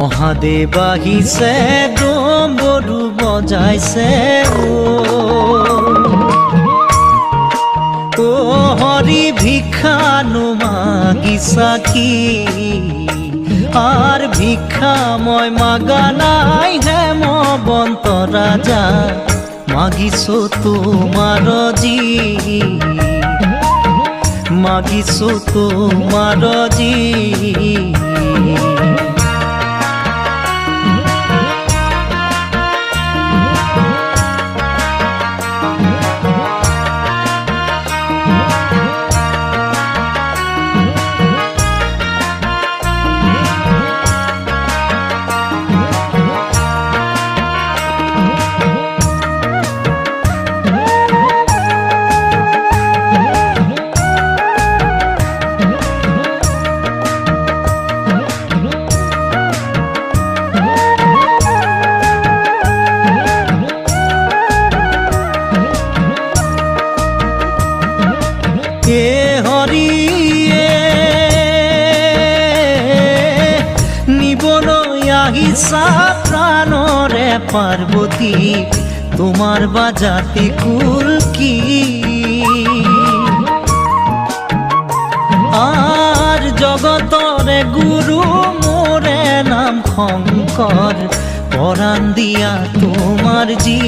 মহাদেৱ আহিছে ডম্বৰু বজাইছে ও হৰি ভিক্ষানো মাগিছা কি আৰ ভিক্ষা মই মাগা নাই হেমবন্ত ৰাজা মাগিছো তোমাৰ জি মাগিছো তোমাৰ জি হে হৰিয়ে নিবলৈ আহিছা প্ৰাণৰে পাৰ্বতী তোমাৰ বাজাতি কুল কি আৰ জগতৰে গুৰু মোৰে নাম শংকৰ পৰাণ দিয়া তোমাৰ জি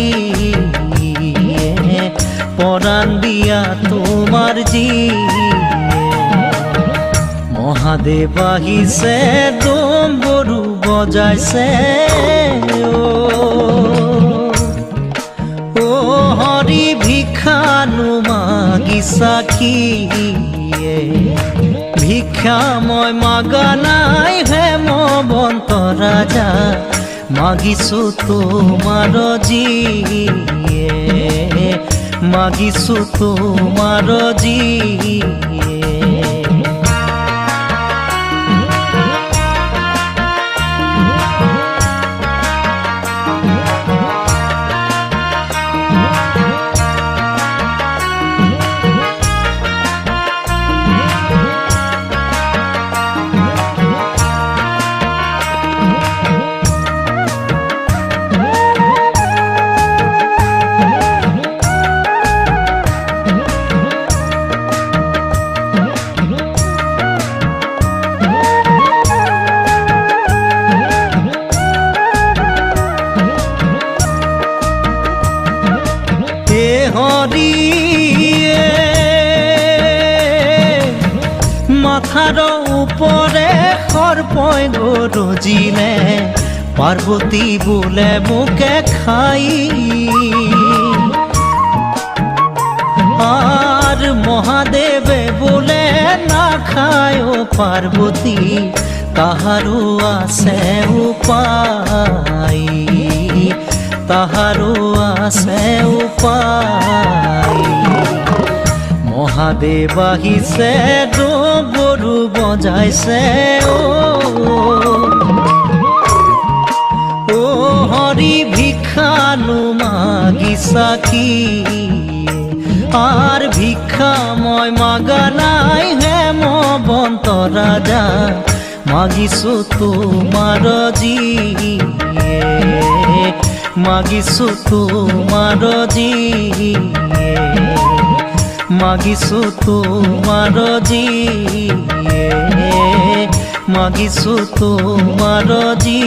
পৰাণ দিয়া তোমাৰ জি মহাদেৱ আহিছে ডম্বৰু বজাইছে ও হৰি ভিক্ষানো মাগিছা কি ভিক্ষা মই মাগা নাই হেমবন্ত ৰাজা মাগিছো তোমার জি মাগিছো তোমার জি হরিয়ে মাথার উপরে সর্পই গরজিলে পার্বতী বোলে মোকে খাই আর মহাদেবে বোলে না খায় পার্বতী তাহারও আছে উপায় তাহারও আছে উপায় মহাদেৱ আহিছে ডম্বৰু বজাইছে ও হৰি ভিক্ষানো মাগিছা কি আৰ ভিক্ষা মই মাগা নাই হেমবন্ত ৰাজা মাগিছো তোমাৰ জি মাগিছো তোমাৰ জি মাগিছো তোমাৰ জি মাগিছো তোমাৰ জি